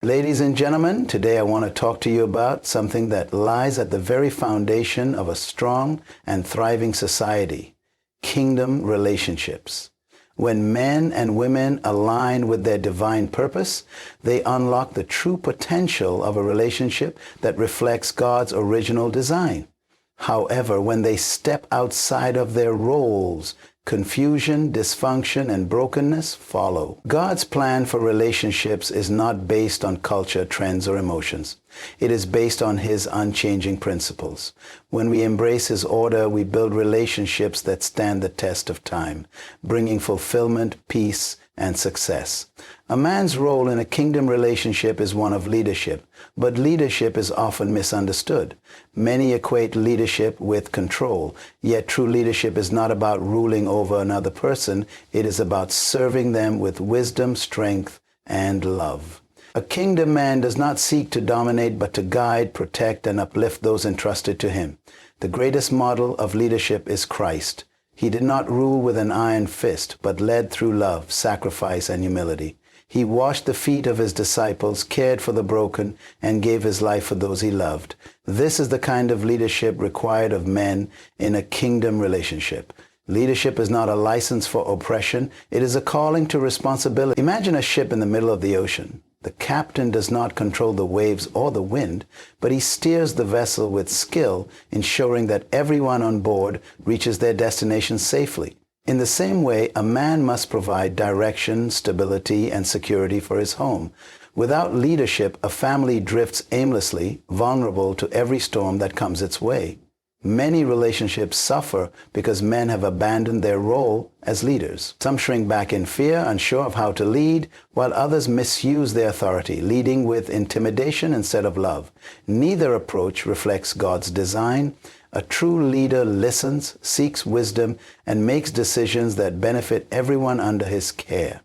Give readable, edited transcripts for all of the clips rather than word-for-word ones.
Ladies and gentlemen, today I want to talk to you about something that lies at the very foundation of a strong and thriving society: kingdom relationships. When men and women align with their divine purpose, they unlock the true potential of a relationship that reflects God's original design. However, when they step outside of their roles, confusion, dysfunction, and brokenness follow. God's plan for relationships is not based on culture, trends, or emotions. It is based on His unchanging principles. When we embrace His order, we build relationships that stand the test of time, bringing fulfillment, peace, and success. A man's role in a kingdom relationship is one of leadership, but leadership is often misunderstood. Many equate leadership with control, yet true leadership is not about ruling over another person. It is about serving them with wisdom, strength, and love. A kingdom man does not seek to dominate, but to guide, protect, and uplift those entrusted to him. The greatest model of leadership is Christ. He did not rule with an iron fist, but led through love, sacrifice, and humility. He washed the feet of His disciples, cared for the broken, and gave His life for those He loved. This is the kind of leadership required of men in a kingdom relationship. Leadership is not a license for oppression. It is a calling to responsibility. Imagine a ship in the middle of the ocean. The captain does not control the waves or the wind, but he steers the vessel with skill, ensuring that everyone on board reaches their destination safely. In the same way, a man must provide direction, stability, and security for his home. Without leadership, a family drifts aimlessly, vulnerable to every storm that comes its way. Many relationships suffer because men have abandoned their role as leaders. Some shrink back in fear, unsure of how to lead, while others misuse their authority, leading with intimidation instead of love. Neither approach reflects God's design. A true leader listens, seeks wisdom, and makes decisions that benefit everyone under his care.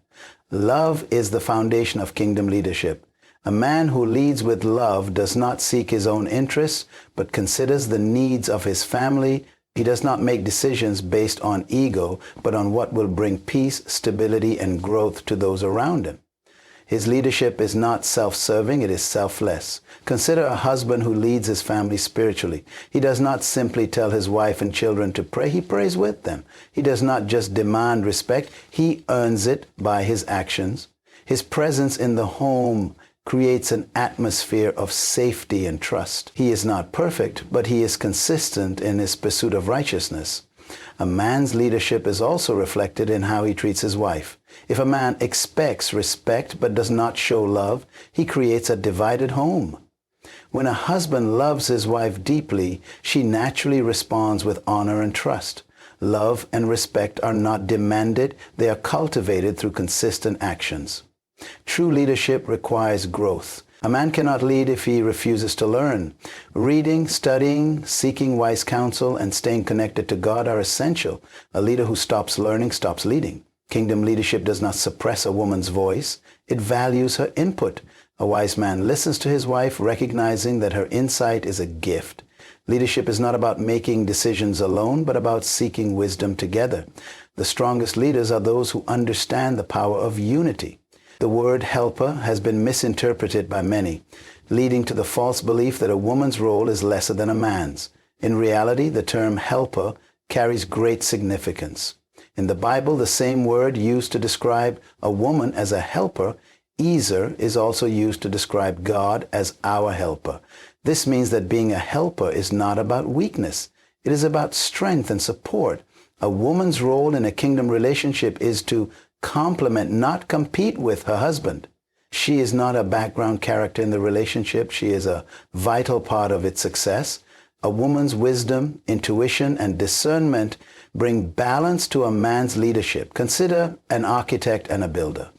Love is the foundation of kingdom leadership. A man who leads with love does not seek his own interests, but considers the needs of his family. He does not make decisions based on ego, but on what will bring peace, stability, and growth to those around him. His leadership is not self-serving, it is selfless. Consider a husband who leads his family spiritually. He does not simply tell his wife and children to pray, he prays with them. He does not just demand respect, he earns it by his actions. His presence in the home creates an atmosphere of safety and trust. He is not perfect, but he is consistent in his pursuit of righteousness. A man's leadership is also reflected in how he treats his wife. If a man expects respect but does not show love, he creates a divided home. When a husband loves his wife deeply, she naturally responds with honor and trust. Love and respect are not demanded, they are cultivated through consistent actions. True leadership requires growth. A man cannot lead if he refuses to learn. Reading, studying, seeking wise counsel, and staying connected to God are essential. A leader who stops learning stops leading. Kingdom leadership does not suppress a woman's voice. It values her input. A wise man listens to his wife, recognizing that her insight is a gift. Leadership is not about making decisions alone, but about seeking wisdom together. The strongest leaders are those who understand the power of unity. The word helper has been misinterpreted by many, leading to the false belief that a woman's role is lesser than a man's. In reality, the term helper carries great significance. In the Bible, the same word used to describe a woman as a helper, Ezer, is also used to describe God as our helper. This means that being a helper is not about weakness. It is about strength and support. A woman's role in a kingdom relationship is to complement, not compete with her husband. She is not a background character in the relationship. She is a vital part of its success. A woman's wisdom, intuition, and discernment bring balance to a man's leadership. Consider an architect and a builder.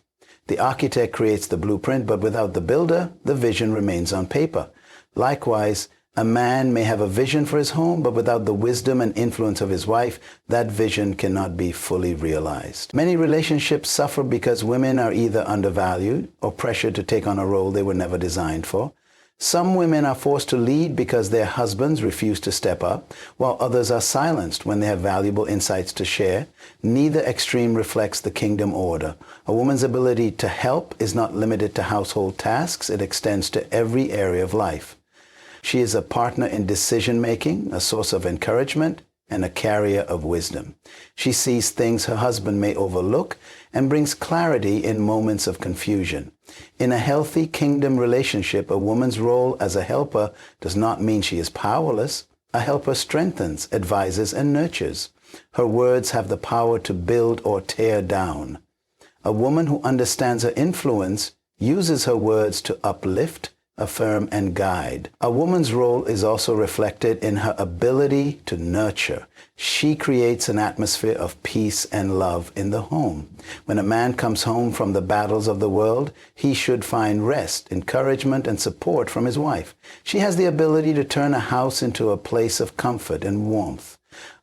The architect creates the blueprint, but without the builder, the vision remains on paper. Likewise, a man may have a vision for his home, but without the wisdom and influence of his wife, that vision cannot be fully realized. Many relationships suffer because women are either undervalued or pressured to take on a role they were never designed for. Some women are forced to lead because their husbands refuse to step up, while others are silenced when they have valuable insights to share. Neither extreme reflects the kingdom order. A woman's ability to help is not limited to household tasks. It extends to every area of life. She is a partner in decision-making, a source of encouragement, and a carrier of wisdom. She sees things her husband may overlook and brings clarity in moments of confusion. In a healthy kingdom relationship, a woman's role as a helper does not mean she is powerless. A helper strengthens, advises, and nurtures. Her words have the power to build or tear down. A woman who understands her influence uses her words to uplift, affirm, and guide. A woman's role is also reflected in her ability to nurture. She creates an atmosphere of peace and love in the home. When a man comes home from the battles of the world, he should find rest, encouragement, and support from his wife. She has the ability to turn a house into a place of comfort and warmth.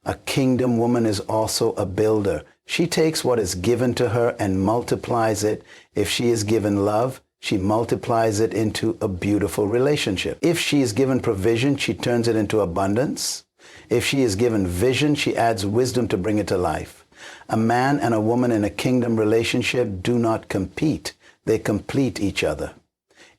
A kingdom woman is also a builder. She takes what is given to her and multiplies it. If she is given love, she multiplies it into a beautiful relationship. If she is given provision, she turns it into abundance. If she is given vision, she adds wisdom to bring it to life. A man and a woman in a kingdom relationship do not compete. They complete each other.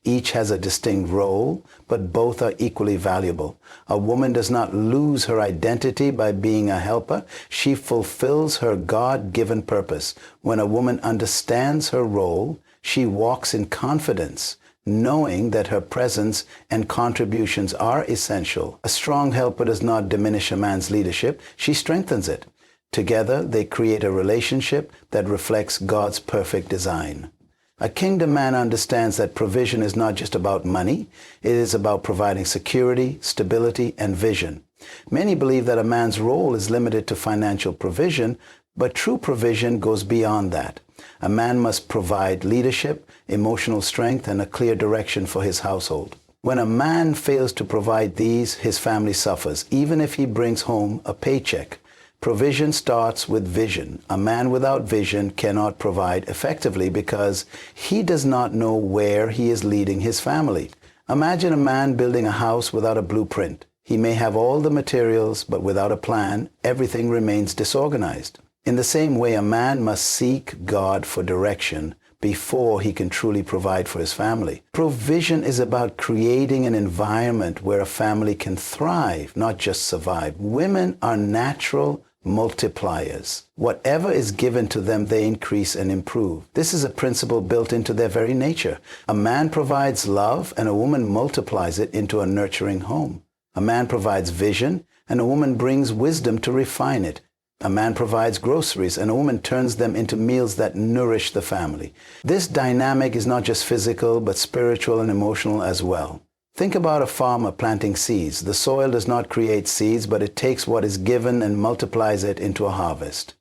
Each has a distinct role, but both are equally valuable. A woman does not lose her identity by being a helper. She fulfills her God-given purpose. When a woman understands her role, she walks in confidence, knowing that her presence and contributions are essential. A strong helper does not diminish a man's leadership. She strengthens it. Together, they create a relationship that reflects God's perfect design. A kingdom man understands that provision is not just about money. It is about providing security, stability, and vision. Many believe that a man's role is limited to financial provision, but true provision goes beyond that. A man must provide leadership, emotional strength, and a clear direction for his household. When a man fails to provide these, his family suffers, even if he brings home a paycheck. Provision starts with vision. A man without vision cannot provide effectively because he does not know where he is leading his family. Imagine a man building a house without a blueprint. He may have all the materials, but without a plan, everything remains disorganized. In the same way, a man must seek God for direction before he can truly provide for his family. Provision is about creating an environment where a family can thrive, not just survive. Women are natural multipliers. Whatever is given to them, they increase and improve. This is a principle built into their very nature. A man provides love, and a woman multiplies it into a nurturing home. A man provides vision, and a woman brings wisdom to refine it. A man provides groceries, and a woman turns them into meals that nourish the family. This dynamic is not just physical, but spiritual and emotional as well. Think about a farmer planting seeds. The soil does not create seeds, but it takes what is given and multiplies it into a harvest.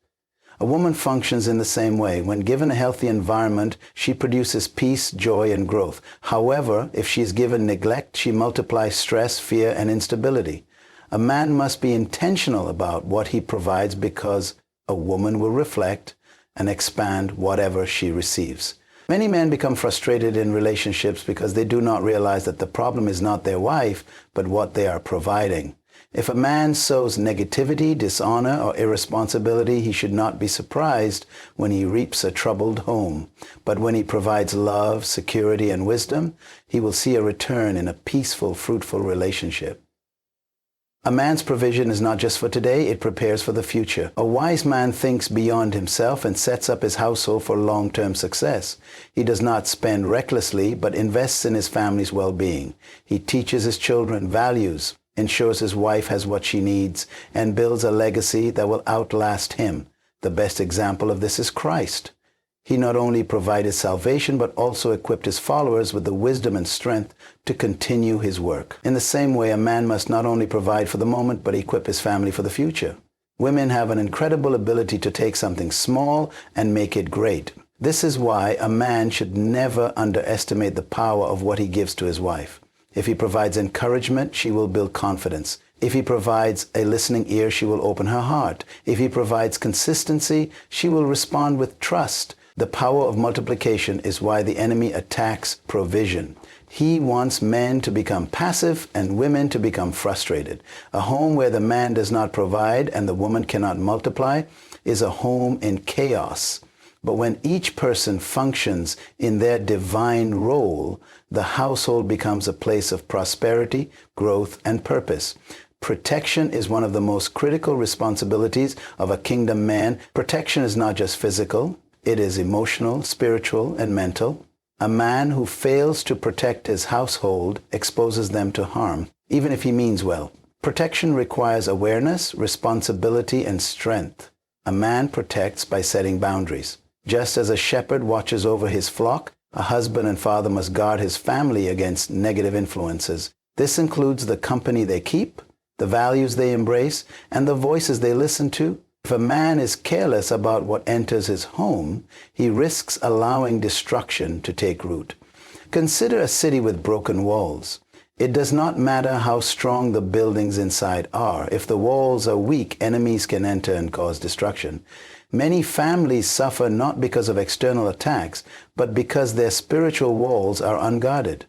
A woman functions in the same way. When given a healthy environment, she produces peace, joy, and growth. However, if she is given neglect, she multiplies stress, fear, and instability. A man must be intentional about what he provides because a woman will reflect and expand whatever she receives. Many men become frustrated in relationships because they do not realize that the problem is not their wife, but what they are providing. If a man sows negativity, dishonor, or irresponsibility, he should not be surprised when he reaps a troubled home. But when he provides love, security, and wisdom, he will see a return in a peaceful, fruitful relationship. A man's provision is not just for today, it prepares for the future. A wise man thinks beyond himself and sets up his household for long-term success. He does not spend recklessly, but invests in his family's well-being. He teaches his children values, ensures his wife has what she needs, and builds a legacy that will outlast him. The best example of this is Christ. He not only provided salvation, but also equipped his followers with the wisdom and strength to continue his work. In the same way, a man must not only provide for the moment, but equip his family for the future. Women have an incredible ability to take something small and make it great. This is why a man should never underestimate the power of what he gives to his wife. If he provides encouragement, she will build confidence. If he provides a listening ear, she will open her heart. If he provides consistency, she will respond with trust. The power of multiplication is why the enemy attacks provision. He wants men to become passive and women to become frustrated. A home where the man does not provide and the woman cannot multiply is a home in chaos. But when each person functions in their divine role, the household becomes a place of prosperity, growth, and purpose. Protection is one of the most critical responsibilities of a kingdom man. Protection is not just physical, it is emotional, spiritual, and mental. A man who fails to protect his household exposes them to harm, even if he means well. Protection requires awareness, responsibility, and strength. A man protects by setting boundaries. Just as a shepherd watches over his flock, a husband and father must guard his family against negative influences. This includes the company they keep, the values they embrace, and the voices they listen to. If a man is careless about what enters his home, he risks allowing destruction to take root. Consider a city with broken walls. It does not matter how strong the buildings inside are. If the walls are weak, enemies can enter and cause destruction. Many families suffer not because of external attacks, but because their spiritual walls are unguarded.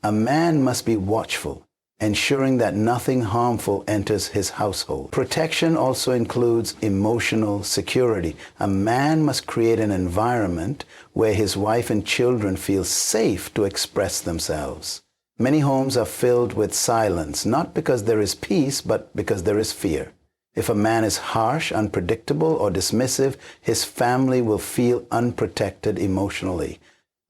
A man must be watchful, ensuring that nothing harmful enters his household. Protection also includes emotional security. A man must create an environment where his wife and children feel safe to express themselves. Many homes are filled with silence, not because there is peace, but because there is fear. If a man is harsh, unpredictable, or dismissive, his family will feel unprotected emotionally.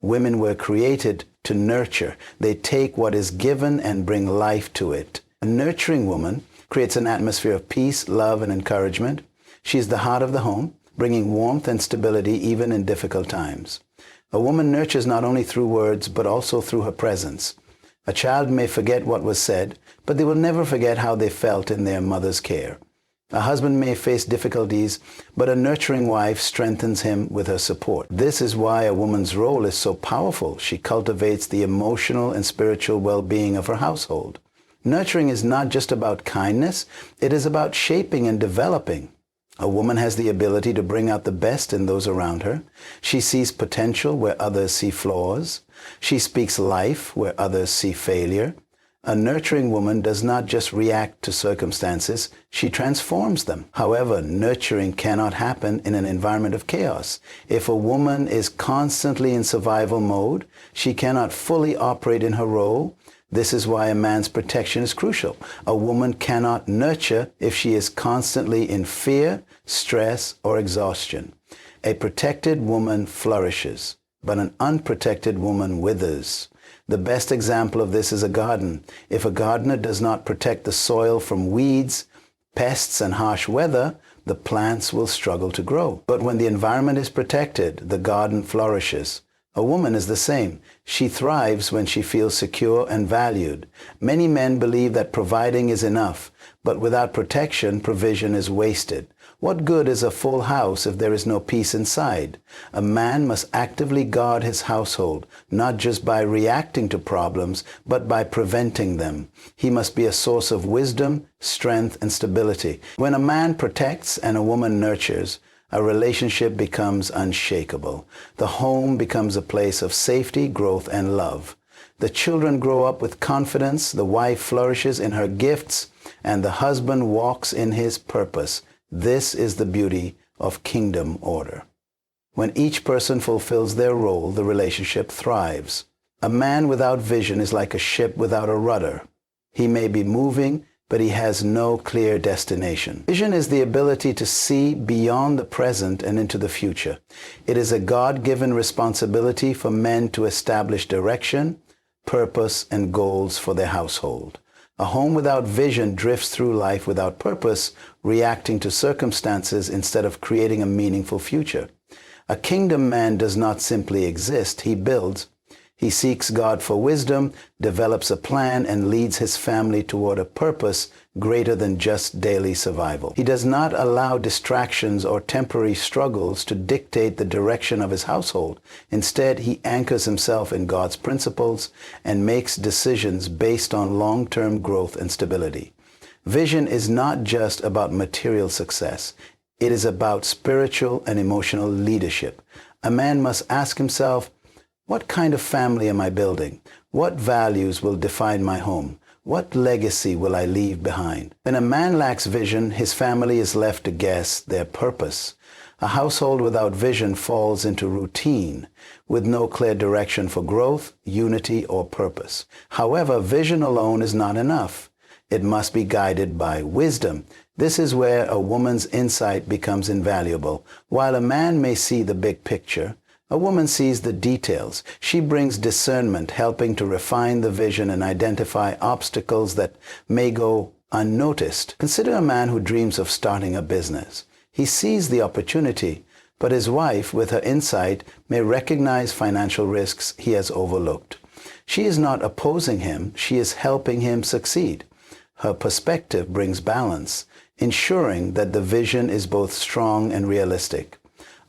Women were created to nurture. They take what is given and bring life to it. A nurturing woman creates an atmosphere of peace, love, and encouragement. She is the heart of the home, bringing warmth and stability even in difficult times. A woman nurtures not only through words, but also through her presence. A child may forget what was said, but they will never forget how they felt in their mother's care. A husband may face difficulties, but a nurturing wife strengthens him with her support. This is why a woman's role is so powerful. She cultivates the emotional and spiritual well-being of her household. Nurturing is not just about kindness, it is about shaping and developing. A woman has the ability to bring out the best in those around her. She sees potential where others see flaws. She speaks life where others see failure. A nurturing woman does not just react to circumstances, she transforms them. However, nurturing cannot happen in an environment of chaos. If a woman is constantly in survival mode, she cannot fully operate in her role. This is why a man's protection is crucial. A woman cannot nurture if she is constantly in fear, stress, or exhaustion. A protected woman flourishes, but an unprotected woman withers. The best example of this is a garden. If a gardener does not protect the soil from weeds, pests, and harsh weather, the plants will struggle to grow. But when the environment is protected, the garden flourishes. A woman is the same. She thrives when she feels secure and valued. Many men believe that providing is enough, but without protection, provision is wasted. What good is a full house if there is no peace inside? A man must actively guard his household, not just by reacting to problems, but by preventing them. He must be a source of wisdom, strength, and stability. When a man protects and a woman nurtures, a relationship becomes unshakable. The home becomes a place of safety, growth, and love. The children grow up with confidence, the wife flourishes in her gifts, and the husband walks in his purpose. This is the beauty of kingdom order. When each person fulfills their role, the relationship thrives. A man without vision is like a ship without a rudder. He may be moving, but he has no clear destination. Vision is the ability to see beyond the present and into the future. It is a God-given responsibility for men to establish direction, purpose, and goals for their household. A home without vision drifts through life without purpose, reacting to circumstances instead of creating a meaningful future. A kingdom man does not simply exist, he builds. He seeks God for wisdom, develops a plan, and leads his family toward a purpose greater than just daily survival. He does not allow distractions or temporary struggles to dictate the direction of his household. Instead, he anchors himself in God's principles and makes decisions based on long-term growth and stability. Vision is not just about material success. It is about spiritual and emotional leadership. A man must ask himself, what kind of family am I building? What values will define my home? What legacy will I leave behind? When a man lacks vision, his family is left to guess their purpose. A household without vision falls into routine, with no clear direction for growth, unity, or purpose. However, vision alone is not enough. It must be guided by wisdom. This is where a woman's insight becomes invaluable. While a man may see the big picture, a woman sees the details. She brings discernment, helping to refine the vision and identify obstacles that may go unnoticed. Consider a man who dreams of starting a business. He sees the opportunity, but his wife, with her insight, may recognize financial risks he has overlooked. She is not opposing him, she is helping him succeed. Her perspective brings balance, ensuring that the vision is both strong and realistic.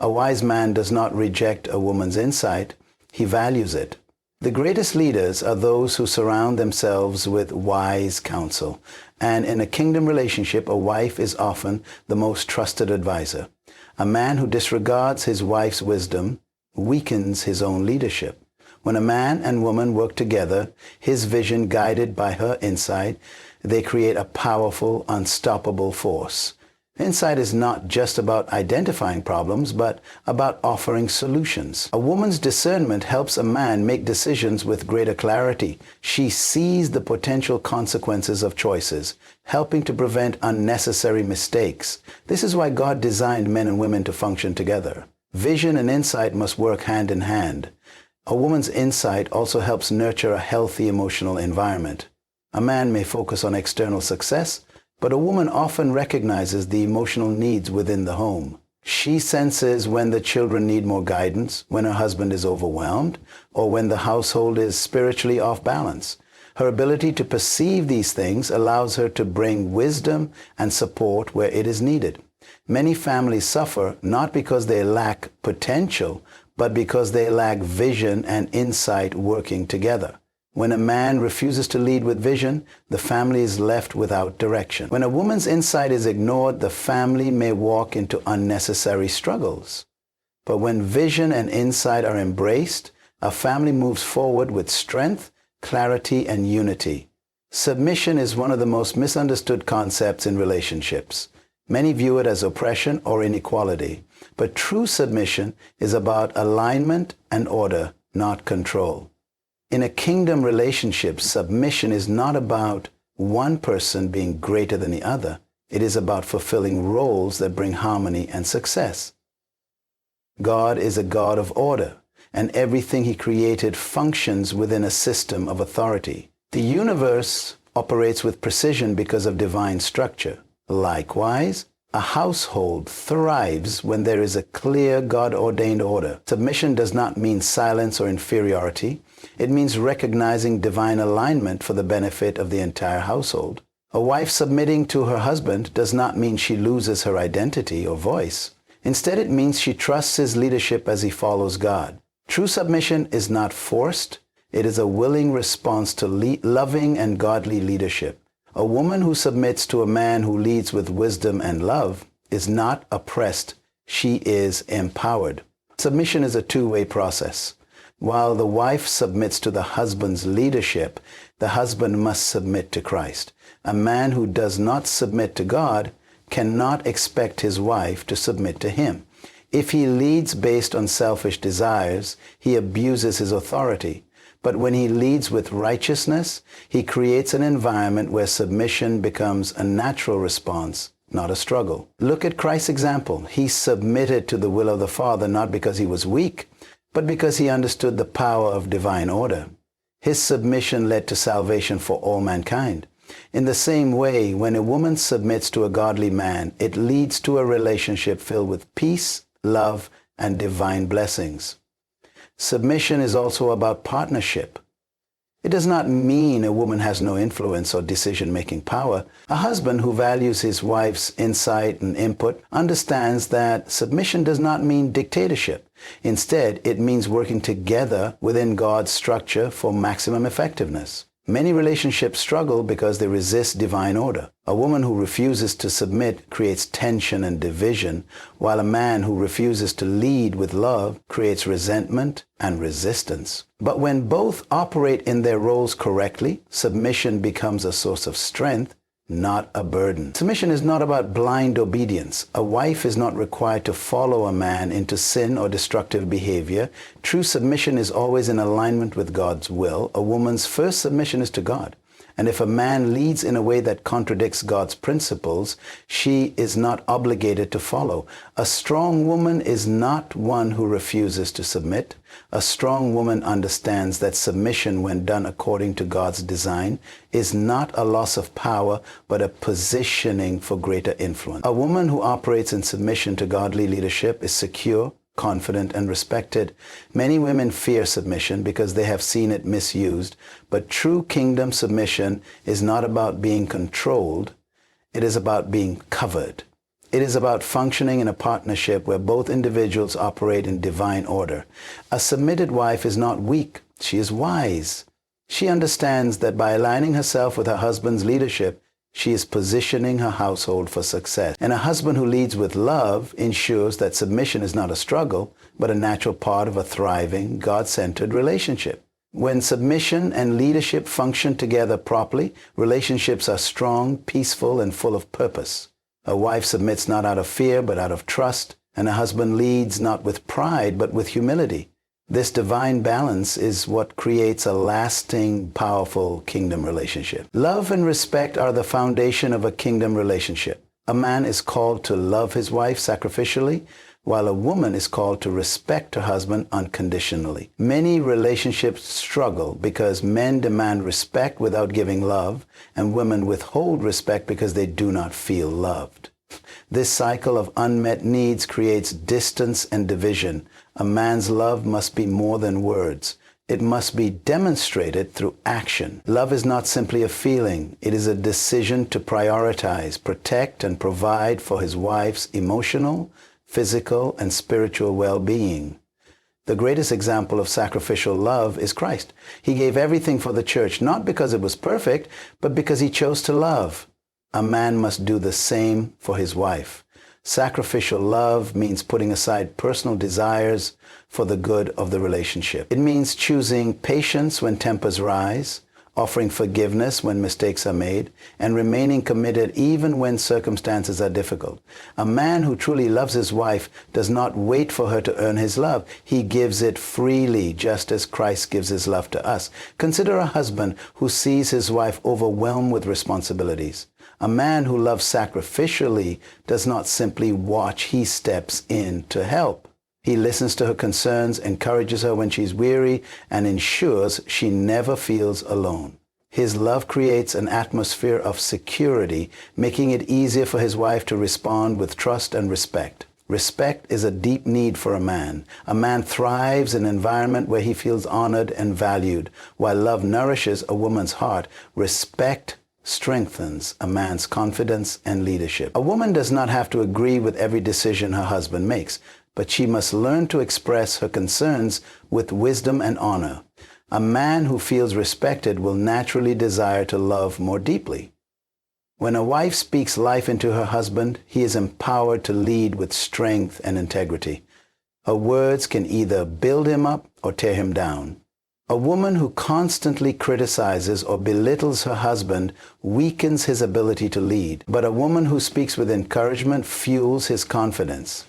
A wise man does not reject a woman's insight, he values it. The greatest leaders are those who surround themselves with wise counsel, and in a kingdom relationship, a wife is often the most trusted advisor. A man who disregards his wife's wisdom weakens his own leadership. When a man and woman work together, his vision guided by her insight, they create a powerful, unstoppable force. Insight is not just about identifying problems, but about offering solutions. A woman's discernment helps a man make decisions with greater clarity. She sees the potential consequences of choices, helping to prevent unnecessary mistakes. This is why God designed men and women to function together. Vision and insight must work hand in hand. A woman's insight also helps nurture a healthy emotional environment. A man may focus on external success, but a woman often recognizes the emotional needs within the home. She senses when the children need more guidance, when her husband is overwhelmed, or when the household is spiritually off balance. Her ability to perceive these things allows her to bring wisdom and support where it is needed. Many families suffer not because they lack potential, but because they lack vision and insight working together. When a man refuses to lead with vision, the family is left without direction. When a woman's insight is ignored, the family may walk into unnecessary struggles. But when vision and insight are embraced, a family moves forward with strength, clarity, and unity. Submission is one of the most misunderstood concepts in relationships. Many view it as oppression or inequality, but true submission is about alignment and order, not control. In a kingdom relationship, submission is not about one person being greater than the other. It is about fulfilling roles that bring harmony and success. God is a God of order, and everything He created functions within a system of authority. The universe operates with precision because of divine structure. Likewise, a household thrives when there is a clear God-ordained order. Submission does not mean silence or inferiority. It means recognizing divine alignment for the benefit of the entire household. A wife submitting to her husband does not mean she loses her identity or voice. Instead, it means she trusts his leadership as he follows God. True submission is not forced. It is a willing response to loving and godly leadership. A woman who submits to a man who leads with wisdom and love is not oppressed. She is empowered. Submission is a two-way process. While the wife submits to the husband's leadership, the husband must submit to Christ. A man who does not submit to God cannot expect his wife to submit to him. If he leads based on selfish desires, he abuses his authority. But when he leads with righteousness, he creates an environment where submission becomes a natural response, not a struggle. Look at Christ's example. He submitted to the will of the Father not because he was weak, but because he understood the power of divine order. His submission led to salvation for all mankind. In the same way, when a woman submits to a godly man, it leads to a relationship filled with peace, love, and divine blessings. Submission is also about partnership. It does not mean a woman has no influence or decision-making power. A husband who values his wife's insight and input understands that submission does not mean dictatorship. Instead, it means working together within God's structure for maximum effectiveness. Many relationships struggle because they resist divine order. A woman who refuses to submit creates tension and division, while a man who refuses to lead with love creates resentment and resistance. But when both operate in their roles correctly, submission becomes a source of strength, not a burden. Submission is not about blind obedience. A wife is not required to follow a man into sin or destructive behavior. True submission is always in alignment with God's will. A woman's first submission is to God. And if a man leads in a way that contradicts God's principles, she is not obligated to follow. A strong woman is not one who refuses to submit. A strong woman understands that submission, when done according to God's design, is not a loss of power, but a positioning for greater influence. A woman who operates in submission to godly leadership is secure, confident, and respected. Many women fear submission because they have seen it misused, but true kingdom submission is not about being controlled. It is about being covered. It is about functioning in a partnership where both individuals operate in divine order. A submitted wife is not weak. She is wise. She understands that by aligning herself with her husband's leadership, she is positioning her household for success. And a husband who leads with love ensures that submission is not a struggle, but a natural part of a thriving, God-centered relationship. When submission and leadership function together properly, relationships are strong, peaceful, and full of purpose. A wife submits not out of fear, but out of trust, and a husband leads not with pride, but with humility. This divine balance is what creates a lasting, powerful kingdom relationship. Love and respect are the foundation of a kingdom relationship. A man is called to love his wife sacrificially, while a woman is called to respect her husband unconditionally. Many relationships struggle because men demand respect without giving love, and women withhold respect because they do not feel loved. This cycle of unmet needs creates distance and division. A man's love must be more than words. It must be demonstrated through action. Love is not simply a feeling. It is a decision to prioritize, protect, and provide for his wife's emotional, physical, and spiritual well-being. The greatest example of sacrificial love is Christ. He gave everything for the church, not because it was perfect, but because he chose to love. A man must do the same for his wife. Sacrificial love means putting aside personal desires for the good of the relationship. It means choosing patience when tempers rise, offering forgiveness when mistakes are made, and remaining committed even when circumstances are difficult. A man who truly loves his wife does not wait for her to earn his love. He gives it freely, just as Christ gives his love to us. Consider a husband who sees his wife overwhelmed with responsibilities. A man who loves sacrificially does not simply watch, he steps in to help. He listens to her concerns, encourages her when she's weary, and ensures she never feels alone. His love creates an atmosphere of security, making it easier for his wife to respond with trust and respect. Respect is a deep need for a man. A man thrives in an environment where he feels honored and valued. While love nourishes a woman's heart, respect strengthens a man's confidence and leadership. A woman does not have to agree with every decision her husband makes, but she must learn to express her concerns with wisdom and honor. A man who feels respected will naturally desire to love more deeply. When a wife speaks life into her husband, he is empowered to lead with strength and integrity. Her words can either build him up or tear him down. A woman who constantly criticizes or belittles her husband weakens his ability to lead, but a woman who speaks with encouragement fuels his confidence.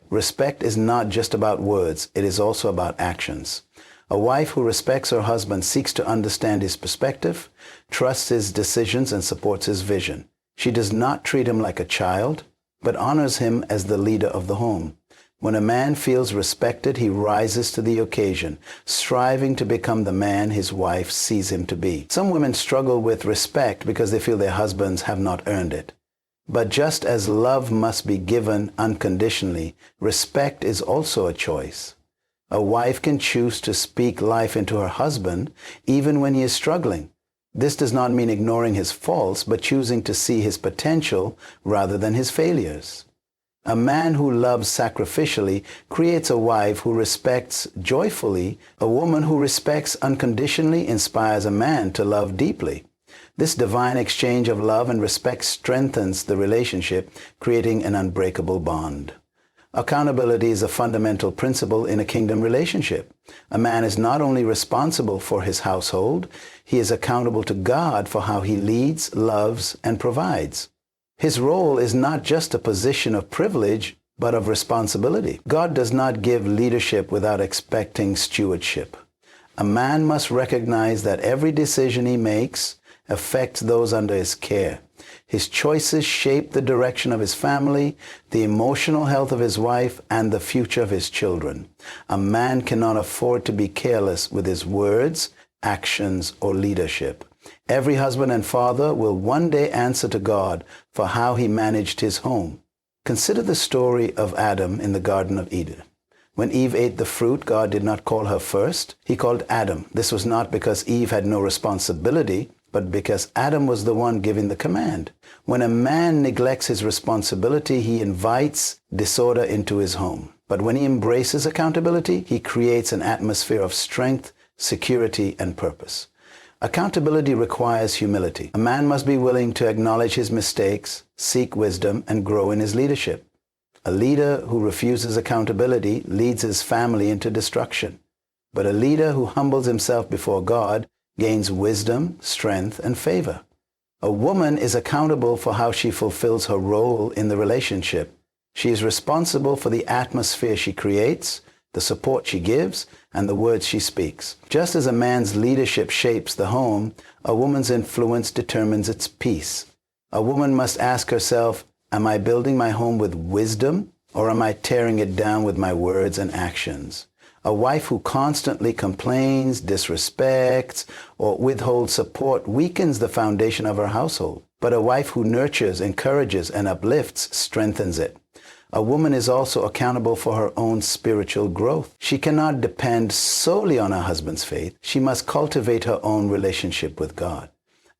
Respect is not just about words, it is also about actions. A wife who respects her husband seeks to understand his perspective, trusts his decisions, and supports his vision. She does not treat him like a child, but honors him as the leader of the home. When a man feels respected, he rises to the occasion, striving to become the man his wife sees him to be. Some women struggle with respect because they feel their husbands have not earned it. But just as love must be given unconditionally, respect is also a choice. A wife can choose to speak life into her husband even when he is struggling. This does not mean ignoring his faults, but choosing to see his potential rather than his failures. A man who loves sacrificially creates a wife who respects joyfully. A woman who respects unconditionally inspires a man to love deeply. This divine exchange of love and respect strengthens the relationship, creating an unbreakable bond. Accountability is a fundamental principle in a kingdom relationship. A man is not only responsible for his household, he is accountable to God for how he leads, loves, and provides. His role is not just a position of privilege, but of responsibility. God does not give leadership without expecting stewardship. A man must recognize that every decision he makes affects those under his care. His choices shape the direction of his family, the emotional health of his wife, and the future of his children. A man cannot afford to be careless with his words, actions, or leadership. Every husband and father will one day answer to God for how he managed his home. Consider the story of Adam in the Garden of Eden. When Eve ate the fruit, God did not call her first. He called Adam. This was not because Eve had no responsibility, but because Adam was the one giving the command. When a man neglects his responsibility, he invites disorder into his home. But when he embraces accountability, he creates an atmosphere of strength, security, and purpose. Accountability requires humility. A man must be willing to acknowledge his mistakes, seek wisdom, and grow in his leadership. A leader who refuses accountability leads his family into destruction. But a leader who humbles himself before God gains wisdom, strength, and favor. A woman is accountable for how she fulfills her role in the relationship. She is responsible for the atmosphere she creates, the support she gives, and the words she speaks. Just as a man's leadership shapes the home, a woman's influence determines its peace. A woman must ask herself, am I building my home with wisdom, or am I tearing it down with my words and actions? A wife who constantly complains, disrespects, or withholds support weakens the foundation of her household. But a wife who nurtures, encourages, and uplifts strengthens it. A woman is also accountable for her own spiritual growth. She cannot depend solely on her husband's faith. She must cultivate her own relationship with God.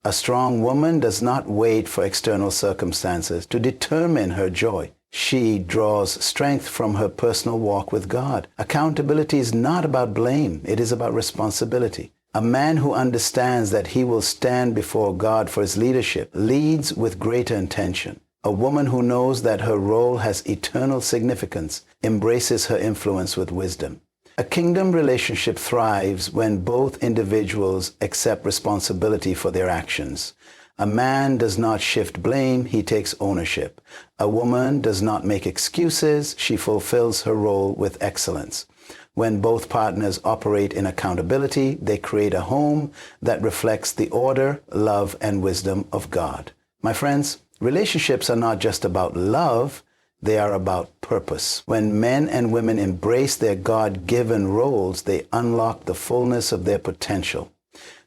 A strong woman does not wait for external circumstances to determine her joy. She draws strength from her personal walk with God. Accountability is not about blame. It is about responsibility. A man who understands that he will stand before God for his leadership leads with greater intention. A woman who knows that her role has eternal significance embraces her influence with wisdom. A kingdom relationship thrives when both individuals accept responsibility for their actions. A man does not shift blame, he takes ownership. A woman does not make excuses, she fulfills her role with excellence. When both partners operate in accountability, they create a home that reflects the order, love, and wisdom of God. My friends, relationships are not just about love, they are about purpose. When men and women embrace their God-given roles, they unlock the fullness of their potential.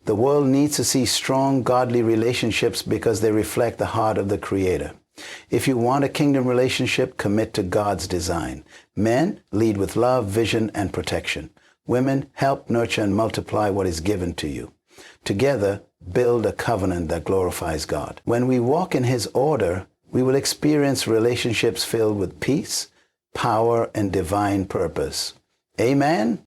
The world needs to see strong, godly relationships because they reflect the heart of the Creator. If you want a kingdom relationship, commit to God's design. Men, lead with love, vision, and protection. Women, help, nurture, and multiply what is given to you. Together, build a covenant that glorifies God. When we walk in His order, we will experience relationships filled with peace, power, and divine purpose. Amen.